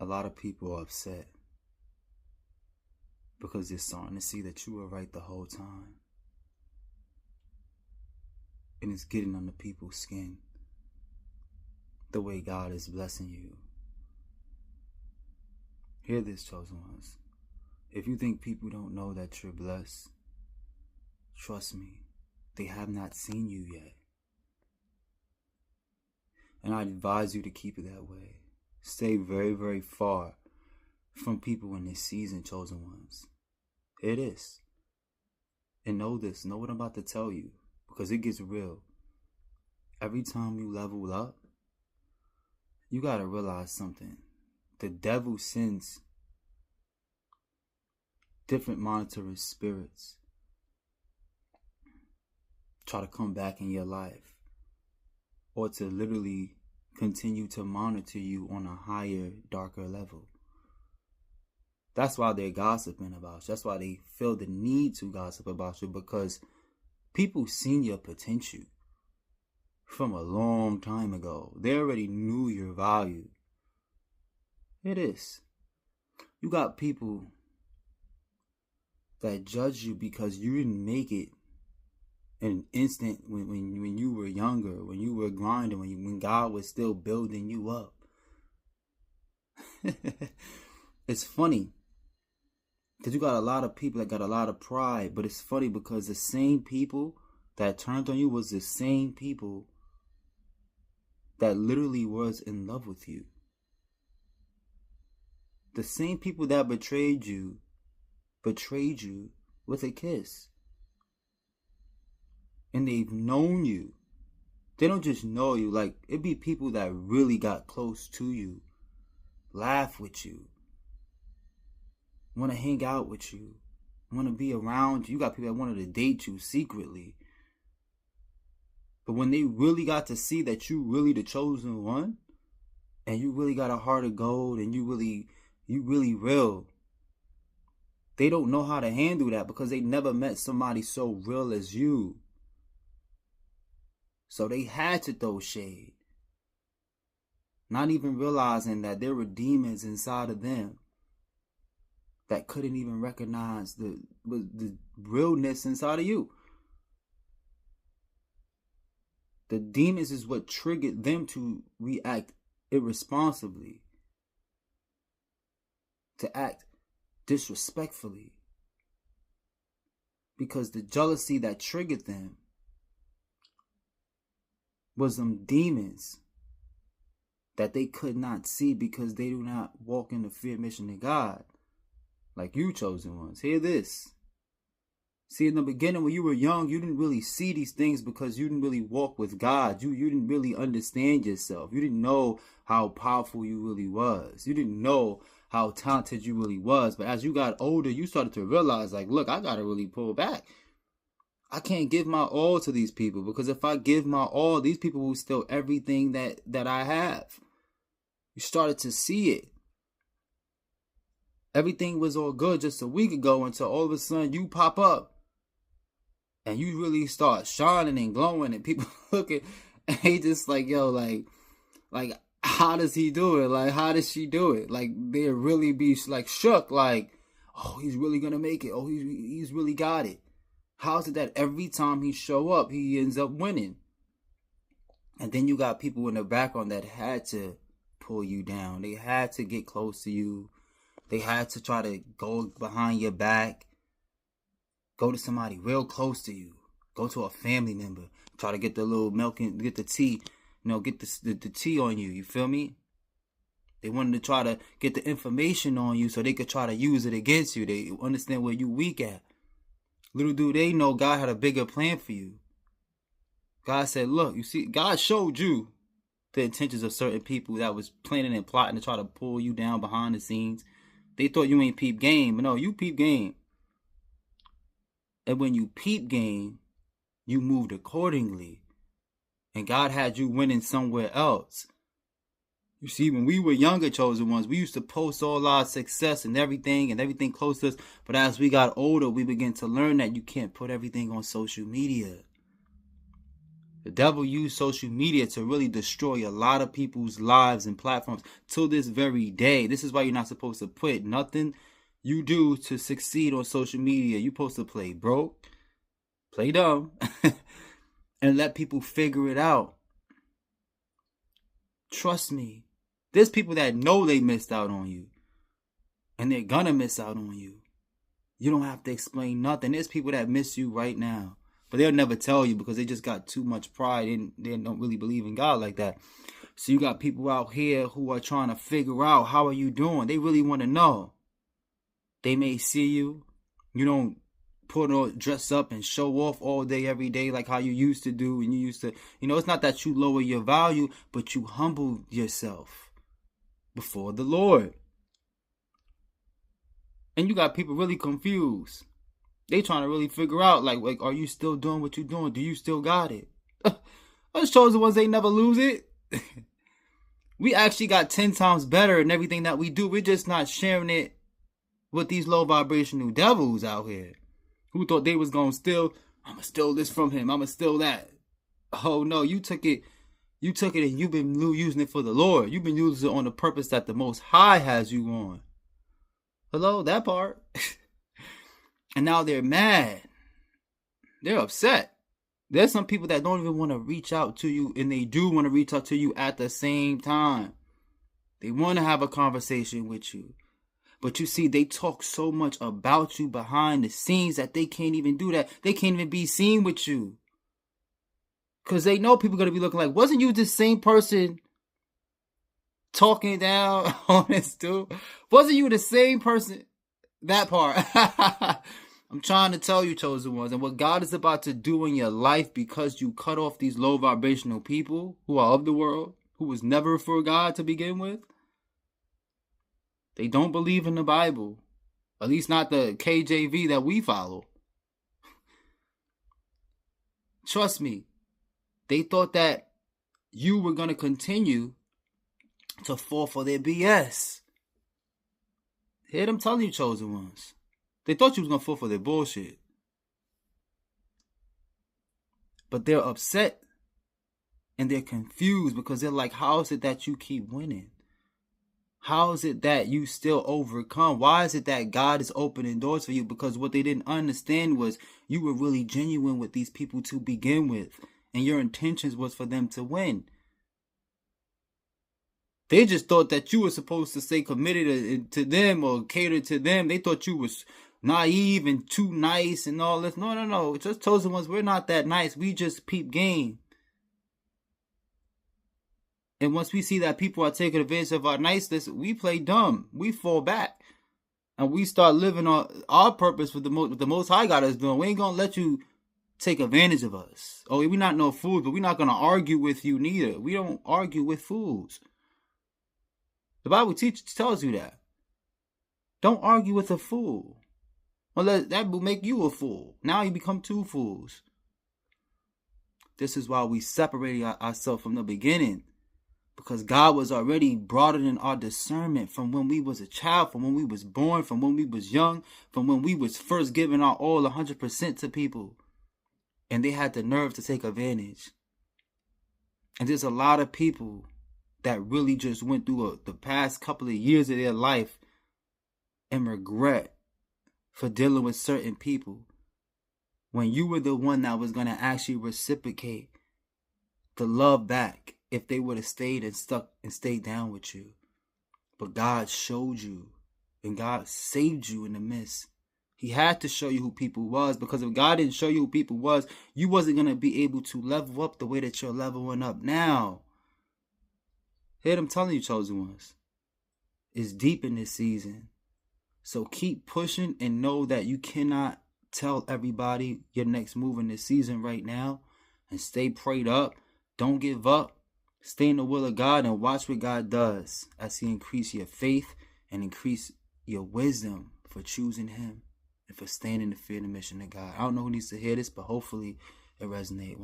lot of people are upset because they're starting to see that you were right the whole time. And it's getting under people's skin the way God is blessing you. Hear this, chosen ones. If you think people don't know that you're blessed, trust me, they have not seen you yet. And I advise you to keep it that way. Stay very, very far from people in this season, chosen ones. It is. And know this, know what I'm about to tell you, because it gets real. Every time you level up, you got to realize something. The devil sends different monitoring spirits try to come back in your life, or to literally continue to monitor you on a higher, darker level. That's why they're gossiping about you. That's why they feel the need to gossip about you, because people seen your potential from a long time ago. They already knew your value. It is. You got people that judge you because you didn't make it in an instant when you were younger, when you were grinding, when God was still building you up. It's funny because you got a lot of people that got a lot of pride, but it's funny because the same people that turned on you was the same people that literally was in love with you. The same people that betrayed you with a kiss. And they've known you. They don't just know you. Like, it be people that really got close to you, laugh with you, want to hang out with you, want to be around you. You got people that wanted to date you secretly. But when they really got to see that you really the chosen one, and you really got a heart of gold, and you really real, they don't know how to handle that because they never met somebody so real as you. So they had to throw shade, not even realizing that there were demons inside of them that couldn't even recognize the realness inside of you. The demons is what triggered them to react irresponsibly, to act disrespectfully, because the jealousy that triggered them was them demons that they could not see because they do not walk in the fear mission of God like you chosen ones. Hear this. See, in the beginning when you were young, you didn't really see these things because you didn't really walk with God. You didn't really understand yourself. You didn't know how powerful you really was. You didn't know how talented you really was. But as you got older, you started to realize, like, look, I got to really pull back. I can't give my all to these people, because if I give my all, these people will steal everything that I have. You started to see it. Everything was all good just a week ago until all of a sudden you pop up and you really start shining and glowing, and people looking and they just like, yo, like how does he do it? Like, how does she do it? Like, they really be like shook, like, oh, he's really gonna make it. Oh, he's really got it. How is it that every time he show up, he ends up winning? And then you got people in the background that had to pull you down. They had to get close to you. They had to try to go behind your back. Go to somebody real close to you. Go to a family member. Try to get the little milk and get the tea. Get the tea on you. You feel me? They wanted to try to get the information on you so they could try to use it against you. They understand where you weak at. Little do they know God had a bigger plan for you. God said, look, you see, God showed you the intentions of certain people that was planning and plotting to try to pull you down behind the scenes. They thought you ain't peep game. But no, you peep game. And when you peep game, you moved accordingly. And God had you winning somewhere else. You see, when we were younger chosen ones, we used to post all our success and everything close to us. But as we got older, we began to learn that you can't put everything on social media. The devil used social media to really destroy a lot of people's lives and platforms till this very day. This is why you're not supposed to put nothing you do to succeed on social media. You're supposed to play broke, play dumb, and let people figure it out. Trust me. There's people that know they missed out on you. And they're gonna miss out on you. You don't have to explain nothing. There's people that miss you right now. But they'll never tell you because they just got too much pride and they don't really believe in God like that. So you got people out here who are trying to figure out, how are you doing? They really want to know. They may see you. You don't put on, dress up and show off all day, every day like how you used to do. And you used to, it's not that you lower your value, but you humble yourself before the Lord. And you got people really confused. They trying to really figure out, like, are you still doing what you're doing? Do you still got it? Us chosen ones, they never lose it. We actually got 10 times better in everything that we do. We're just not sharing it with these low vibrational devils out here who thought they was going to steal. I'm going to steal this from him. I'm going to steal that. Oh, no, you took it and you've been using it for the Lord. You've been using it on the purpose that the Most High has you on. Hello, that part. And now they're mad. They're upset. There's some people that don't even want to reach out to you, and they do want to reach out to you at the same time. They want to have a conversation with you. But you see, they talk so much about you behind the scenes that they can't even do that. They can't even be seen with you. Because they know people are going to be looking like, wasn't you the same person talking down on this dude? Wasn't you the same person? That part. I'm trying to tell you, chosen ones, and what God is about to do in your life because you cut off these low vibrational people who are of the world, who was never for God to begin with. They don't believe in the Bible. At least not the KJV that we follow. Trust me. They thought that you were going to continue to fall for their BS. Hear them telling you, chosen ones. They thought you was going to fall for their bullshit. But they're upset and they're confused because they're like, how is it that you keep winning? How is it that you still overcome? Why is it that God is opening doors for you? Because what they didn't understand was you were really genuine with these people to begin with. And your intentions was for them to win. They just thought that you were supposed to stay committed to them or cater to them. They thought you was naive and too nice and all this. No. It's just chosen ones. We're not that nice. We just peep game. And once we see that people are taking advantage of our niceness, we play dumb. We fall back. And we start living on our purpose for the Most High got us doing. We ain't going to let you take advantage of us. Oh, we're not no fools, but we're not going to argue with you neither. We don't argue with fools. The Bible tells you that. Don't argue with a fool. Well, that will make you a fool. Now you become two fools. This is why we separated ourselves from the beginning. Because God was already broadening our discernment from when we was a child, from when we was born, from when we was young, from when we was first giving our all 100% to people. And they had the nerve to take advantage. And there's a lot of people that really just went through the past couple of years of their life and regret for dealing with certain people when you were the one that was going to actually reciprocate the love back if they would have stayed and stuck and stayed down with you. But God showed you and God saved you in the midst. He had to show you who people was, because if God didn't show you who people was, you wasn't going to be able to level up the way that you're leveling up now. Hear them telling you, chosen ones. It's deep in this season. So keep pushing and know that you cannot tell everybody your next move in this season right now. And stay prayed up. Don't give up. Stay in the will of God and watch what God does as He increase your faith and increase your wisdom for choosing Him and for staying in the fear and the mission of God. I don't know who needs to hear this, but hopefully it resonates.